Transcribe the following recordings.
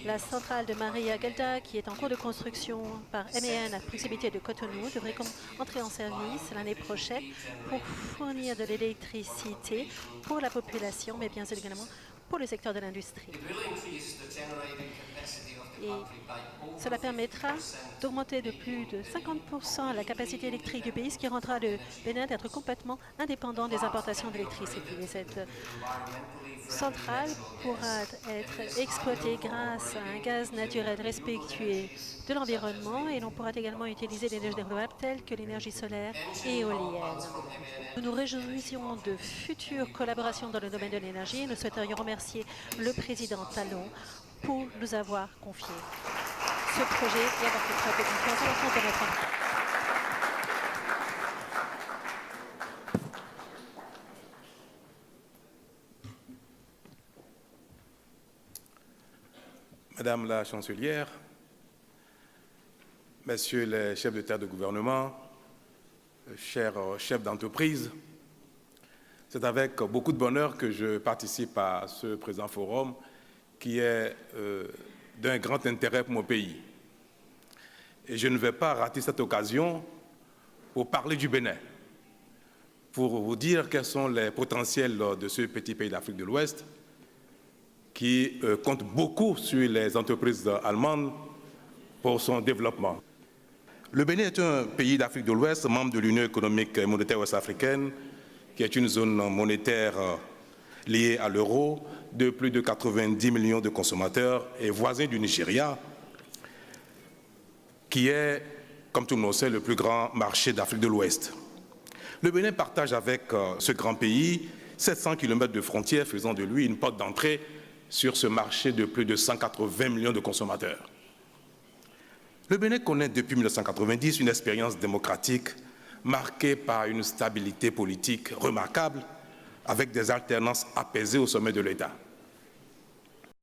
La centrale de Maria Gelda, qui est en cours de construction par MEN à proximité de Cotonou, devrait entrer en service l'année prochaine pour fournir de l'électricité pour la population, mais bien évidemment pour le secteur de l'industrie. Et cela permettra d'augmenter de plus de 50% la capacité électrique du pays, ce qui rendra le Bénin d'être complètement indépendant des importations d'électricité. Cette centrale pourra être exploitée grâce à un gaz naturel respectueux de l'environnement et l'on pourra également utiliser des énergies renouvelables telles que l'énergie solaire et éolienne. Nous nous réjouissons de futures collaborations dans le domaine de l'énergie et nous souhaiterions remercier le président Talon pour nous avoir confié ce projet et avoir fait preuve de confiance à l'encontre de notre ami. Madame la chancelière, messieurs les chefs d'État de gouvernement, chers chefs d'entreprise, c'est avec beaucoup de bonheur que je participe à ce présent forum qui est d'un grand intérêt pour mon pays. Et je ne vais pas rater cette occasion pour parler du Bénin, pour vous dire quels sont les potentiels de ce petit pays d'Afrique de l'Ouest qui compte beaucoup sur les entreprises allemandes pour son développement. Le Bénin est un pays d'Afrique de l'Ouest, membre de l'Union économique et monétaire ouest-africaine, qui est une zone monétaire liée à l'euro, de plus de 90 millions de consommateurs et voisin du Nigeria, qui est, comme tout le monde sait, le plus grand marché d'Afrique de l'Ouest. Le Bénin partage avec ce grand pays 700 km de frontières, faisant de lui une porte d'entrée sur ce marché de plus de 180 millions de consommateurs. Le Bénin connaît depuis 1990 une expérience démocratique marquée par une stabilité politique remarquable, avec des alternances apaisées au sommet de l'État.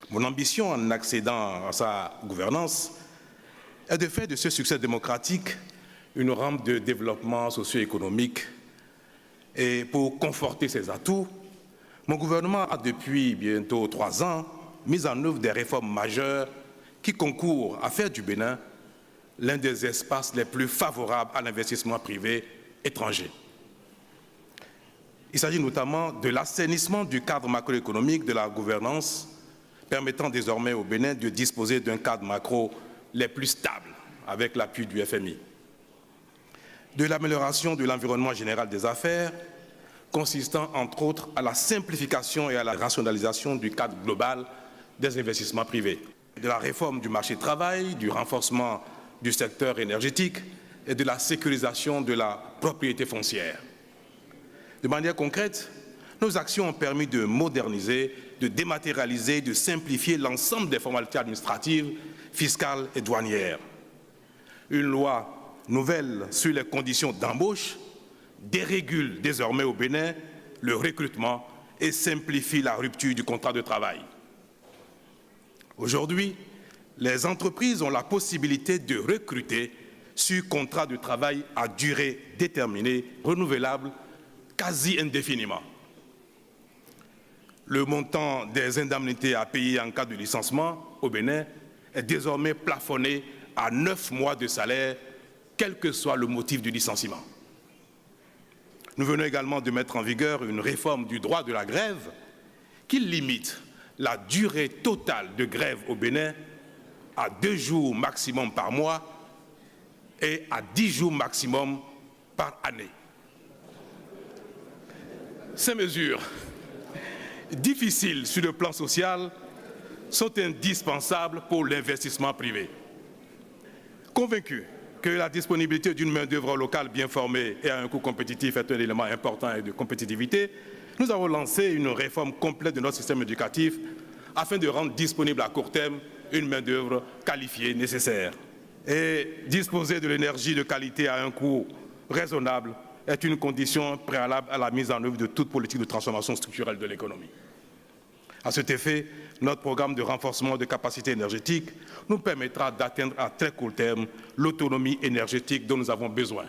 Mon ambition en accédant à sa gouvernance est de faire de ce succès démocratique une rampe de développement socio-économique. Et pour conforter ses atouts, mon gouvernement a depuis bientôt 3 ans mis en œuvre des réformes majeures qui concourent à faire du Bénin l'un des espaces les plus favorables à l'investissement privé étranger. Il s'agit notamment de l'assainissement du cadre macroéconomique de la gouvernance, permettant désormais au Bénin de disposer d'un cadre macro les plus stables avec l'appui du FMI. De l'amélioration de l'environnement général des affaires, consistant entre autres à la simplification et à la rationalisation du cadre global des investissements privés. De la réforme du marché du travail, du renforcement du secteur énergétique et de la sécurisation de la propriété foncière. De manière concrète, nos actions ont permis de moderniser, de dématérialiser, de simplifier l'ensemble des formalités administratives, fiscales et douanières. Une loi nouvelle sur les conditions d'embauche dérégule désormais au Bénin le recrutement et simplifie la rupture du contrat de travail. Aujourd'hui, les entreprises ont la possibilité de recruter sur contrat de travail à durée déterminée, renouvelable, quasi indéfiniment. Le montant des indemnités à payer en cas de licenciement au Bénin est désormais plafonné à 9 mois de salaire, quel que soit le motif du licenciement. Nous venons également de mettre en vigueur une réforme du droit de la grève qui limite la durée totale de grève au Bénin à 2 jours maximum par mois et à 10 jours maximum par année. Ces mesures, difficiles sur le plan social, sont indispensables pour l'investissement privé. Convaincu que la disponibilité d'une main-d'œuvre locale bien formée et à un coût compétitif est un élément important de compétitivité, nous avons lancé une réforme complète de notre système éducatif afin de rendre disponible à court terme une main-d'œuvre qualifiée nécessaire. Et disposer de l'énergie de qualité à un coût raisonnable est une condition préalable à la mise en œuvre de toute politique de transformation structurelle de l'économie. À cet effet, notre programme de renforcement de capacités énergétiques nous permettra d'atteindre à très court terme l'autonomie énergétique dont nous avons besoin.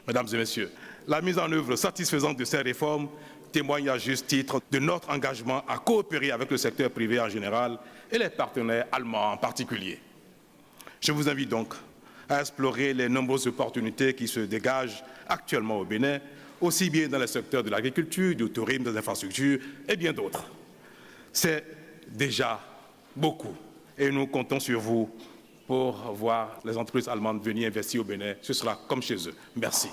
Mesdames et messieurs, la mise en œuvre satisfaisante de ces réformes témoigne à juste titre de notre engagement à coopérer avec le secteur privé en général et les partenaires allemands en particulier. Je vous invite donc à explorer les nombreuses opportunités qui se dégagent actuellement au Bénin, aussi bien dans le secteur de l'agriculture, du tourisme, des infrastructures et bien d'autres. C'est déjà beaucoup et nous comptons sur vous pour voir les entreprises allemandes venir investir au Bénin. Ce sera comme chez eux. Merci.